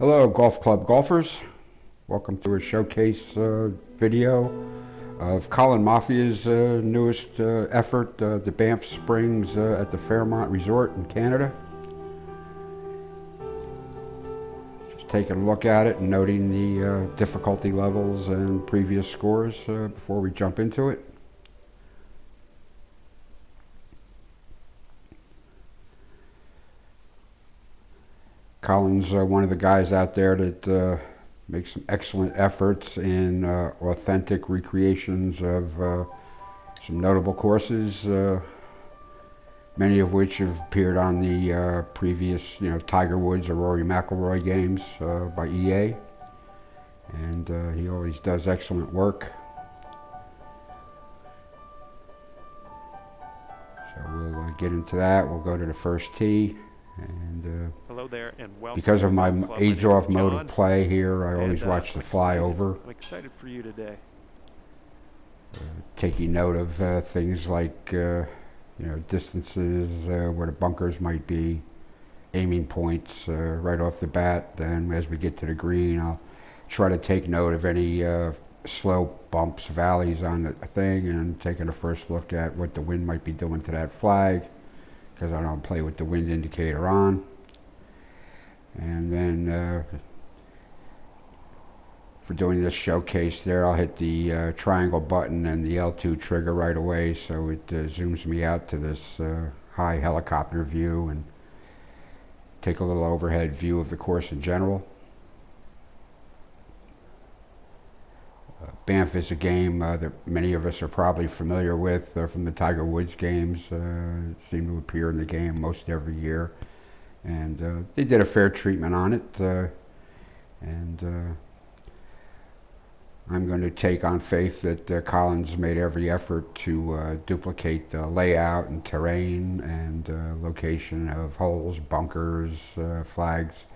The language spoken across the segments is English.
Hello, Golf Club golfers. Welcome to a showcase video of Colinmafia's newest effort, the Banff Springs at the Fairmont Resort in Canada. Just taking a look at it and noting the difficulty levels and previous scores before we jump into it. Colin's one of the guys out there that makes some excellent efforts in authentic recreations of some notable courses, many of which have appeared on the previous, Tiger Woods or Rory McIlroy games by EA, and he always does excellent work. So we'll get into that. We'll go to the first tee. And hello there, and welcome. Because of my age-off mode of play here, I always watch the flyover. I'm excited for you today. Taking note of things like, distances where the bunkers might be, aiming points right off the bat. Then as we get to the green, I'll try to take note of any slope, bumps, valleys on the thing, and taking a first look at what the wind might be doing to that flag, because I don't play with the wind indicator on. And then for doing this showcase there, I'll hit the triangle button and the L2 trigger right away, so it zooms me out to this high helicopter view and take a little overhead view of the course in general. Banff is a game that many of us are probably familiar with from the Tiger Woods games. Seem to appear in the game most every year, and they did a fair treatment on it, and I'm going to take on faith that Colin's made every effort to duplicate the layout and terrain and location of holes, bunkers, flags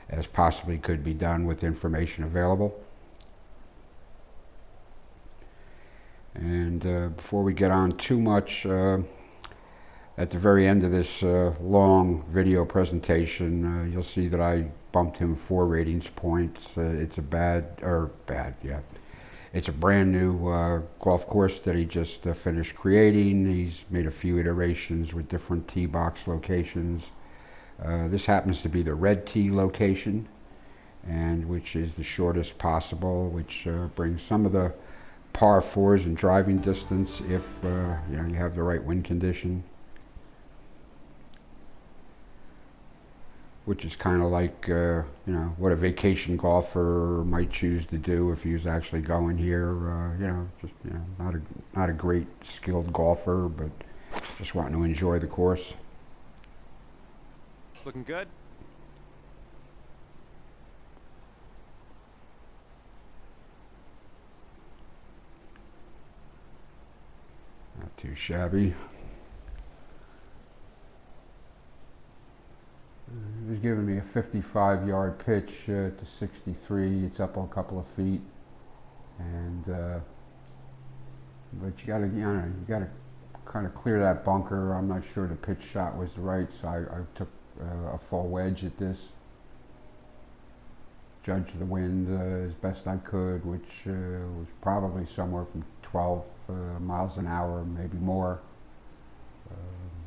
as possibly could be done with information available. And before we get on too much, at the very end of this long video presentation, you'll see that I bumped him 4 ratings points. It's it's a brand new golf course that he just finished creating. He's made a few iterations with different tee box locations. This happens to be the red tee location, and which is the shortest possible, which brings some of the par 4s in driving distance if you have the right wind condition, which is kind of like what a vacation golfer might choose to do if he was actually going here. Not a great skilled golfer, but just wanting to enjoy the course. It's looking good. Not too shabby. He was giving me a 55-yard pitch to 63. It's up a couple of feet, and but you gotta kind of clear that bunker. I'm not sure the pitch shot was right, so I took a full wedge at this. Judged the wind as best I could, which was probably somewhere from 12 miles an hour, maybe more.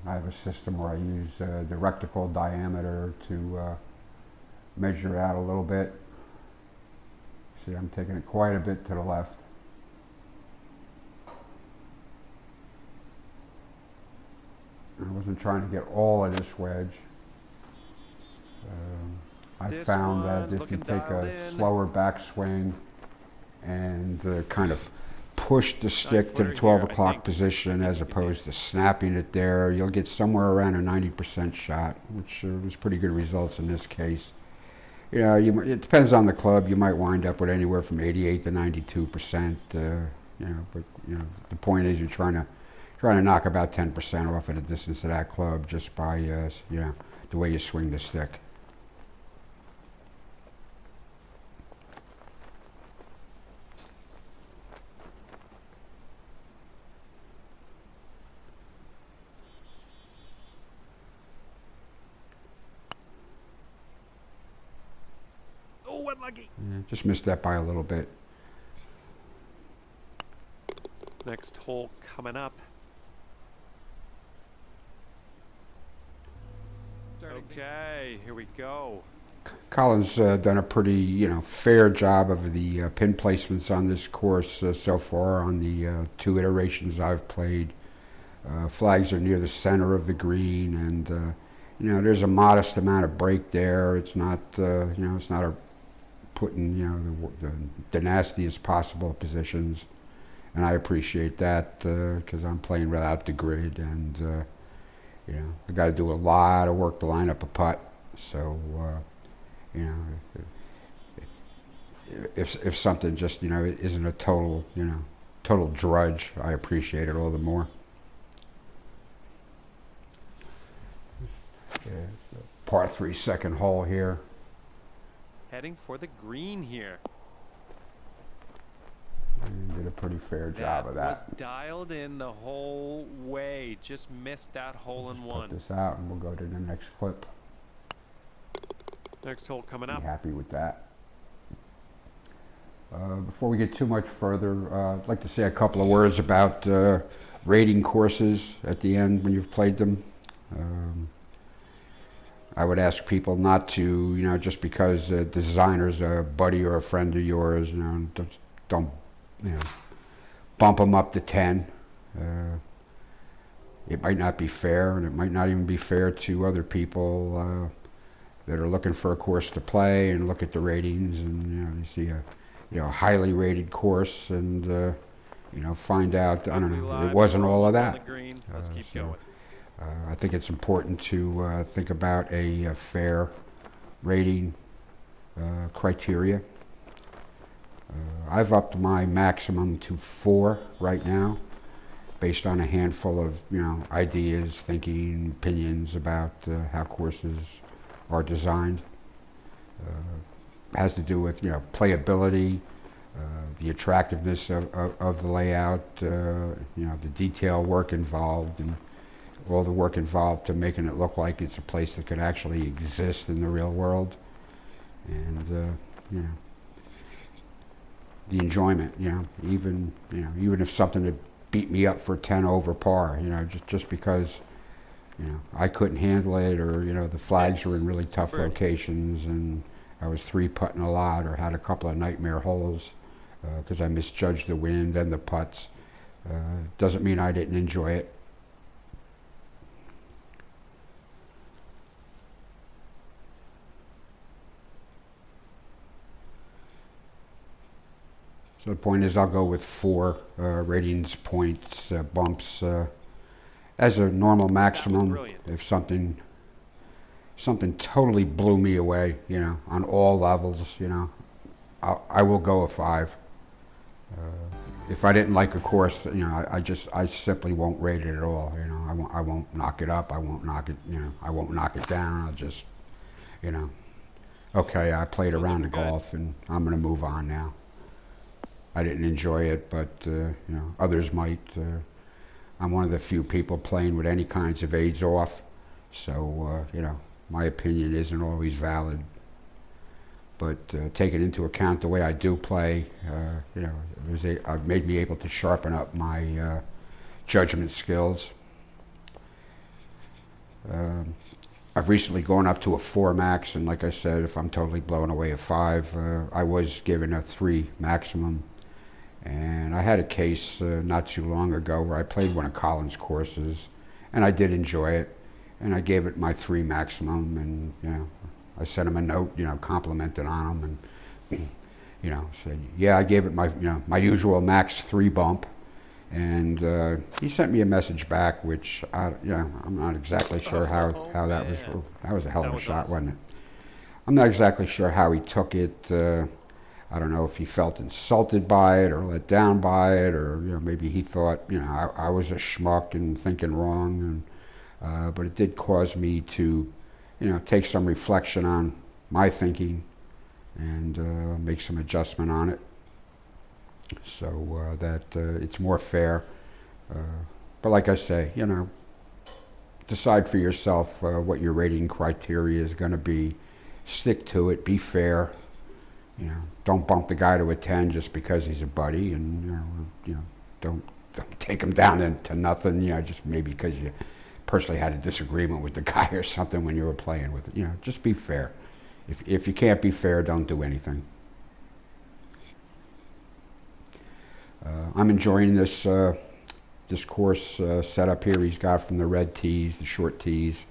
I have a system where I use the reticle diameter to measure it out a little bit. See, I'm taking it quite a bit to the left. I wasn't trying to get all of this wedge. I found that if you take a slower backswing and kind of push the stick to the 12 o'clock position as opposed to snapping it there, you'll get somewhere around a 90% shot, which was pretty good results in this case. It depends on the club. You might wind up with anywhere from 88 to 92%. But the point is you're trying to knock about 10% off of the distance of that club just by the way you swing the stick. Yeah, just missed that by a little bit. Next hole coming up. Okay, here we go. Colin's done a pretty, fair job of the pin placements on this course so far on the 2 iterations I've played. Flags are near the center of the green, and there's a modest amount of break there. It's not, it's not a putting, the nastiest possible positions, and I appreciate that because I'm playing without the grid, and I got to do a lot of work to line up a putt. So, if something just isn't a total drudge, I appreciate it all the more. Yeah, par 3 second hole here. Heading for the green here. And did a pretty fair job of that. Was dialed in the whole way. Just missed that hole in one. Put this out and we'll go to the next clip. Next hole coming up. Be happy with that. Before we get too much further, I'd like to say a couple of words about rating courses at the end when you've played them. I would ask people not to, just because the designer's a buddy or a friend of yours, don't bump them up to 10. It might not be fair, and it might not even be fair to other people that are looking for a course to play and look at the ratings, and you see a highly rated course, and find out I don't know it wasn't all of that. Let's keep going. I think it's important to think about a fair rating criteria. I've upped my maximum to 4 right now, based on a handful of ideas, thinking, opinions about how courses are designed. Has to do with playability, the attractiveness of the layout, the detail work involved, and all the work involved to making it look like it's a place that could actually exist in the real world, and the enjoyment, even if something had beat me up for 10 over par, just because I couldn't handle it, or the flags were in really tough locations, and I was 3-putting a lot, or had a couple of nightmare holes because I misjudged the wind and the putts. Doesn't mean I didn't enjoy it. So the point is, I'll go with 4 ratings points, bumps, as a normal maximum. If something totally blew me away, on all levels, I will go a 5. If I didn't like a course, I simply won't rate it at all. I won't knock it up. I won't knock it. I won't knock it down. I'll just, okay, I played a round of golf, and I'm going to move on now. I didn't enjoy it, but others might. I'm one of the few people playing with any kinds of aids off, so my opinion isn't always valid. But taking into account the way I do play, it made me able to sharpen up my judgment skills. I've recently gone up to a 4 max, and like I said, if I'm totally blown away a 5, I was given a 3 maximum. And I had a case not too long ago where I played one of Colin's courses, and I did enjoy it, and I gave it my 3 maximum, and I sent him a note, complimented on him, and said, yeah, I gave it my my usual max 3 bump, and he sent me a message back, which I'm not exactly sure how that was. That was a hell of a shot, wasn't it? I'm not exactly sure how he took it. I don't know if he felt insulted by it or let down by it, or maybe he thought I was a schmuck and thinking wrong, and but it did cause me to take some reflection on my thinking and make some adjustment on it, so that it's more fair. But like I say, decide for yourself what your rating criteria is going to be. Stick to it. Be fair. You know, don't bump the guy to a 10 just because he's a buddy, and don't take him down into nothing. You know, just maybe because you personally had a disagreement with the guy or something when you were playing with it. You know, just be fair. If you can't be fair, don't do anything. I'm enjoying this this course setup here he's got from the red tees, the short tees.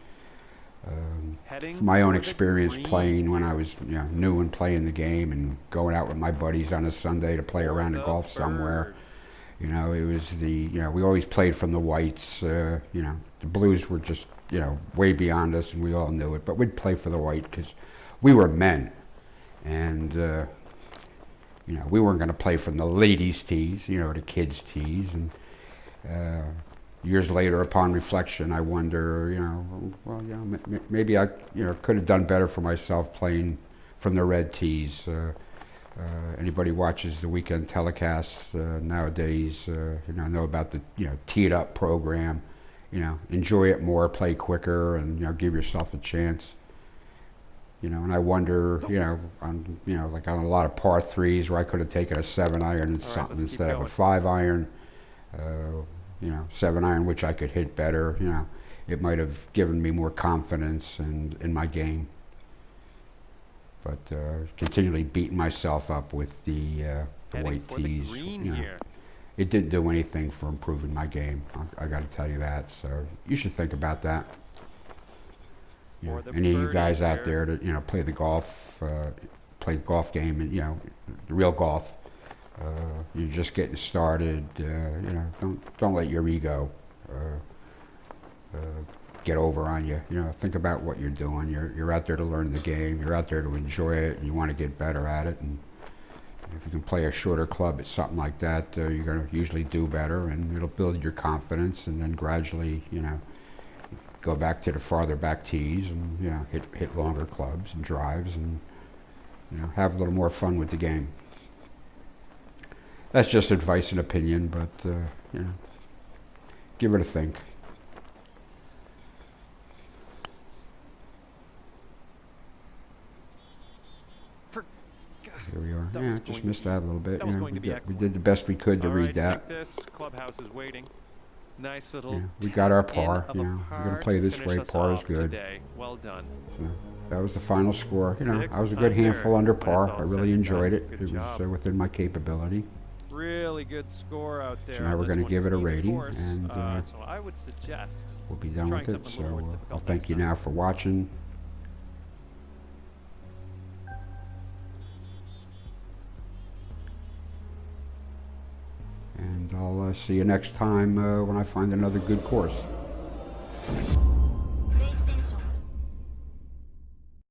From my own experience playing when I was new and playing the game and going out with my buddies on a Sunday to play around the golf somewhere. You know, it was we always played from the whites. The blues were just, way beyond us, and we all knew it. But we'd play for the white because we were men. And, we weren't going to play from the ladies' tees, the kids' tees. And years later, upon reflection, I wonder, maybe I, could have done better for myself playing from the red tees. Anybody watches the weekend telecasts nowadays, know about the teed up program. Enjoy it more, play quicker, and give yourself a chance. And I wonder, on like on a lot of par threes where I could have taken a 7-iron something instead of a 5-iron. 7-iron, which I could hit better. It might have given me more confidence in my game. But continually beating myself up with the white tees. It didn't do anything for improving my game. I got to tell you that. So you should think about that. Any of you guys out there that play the golf game, and the real golf. You're just getting started. Don't let your ego get over on you. Think about what you're doing. You're out there to learn the game. You're out there to enjoy it, and you want to get better at it. And if you can play a shorter club at something like that, you're going to usually do better, and it'll build your confidence. And then gradually, go back to the farther back tees, and hit longer clubs and drives, and have a little more fun with the game. That's just advice and opinion, but give it a think. Here we are. Yeah, just missed that a little bit. We did the best we could to read that. This clubhouse is waiting. Nice little. We got our par. We're gonna play this way. Par is good. Today. Well done. That was the final score. I was a good handful under par. I really enjoyed it. It was within my capability. Really good score out there. So now we're going to give it a rating, and so I would suggest we'll be done with it. So I'll thank you now for watching. And I'll see you next time when I find another good course.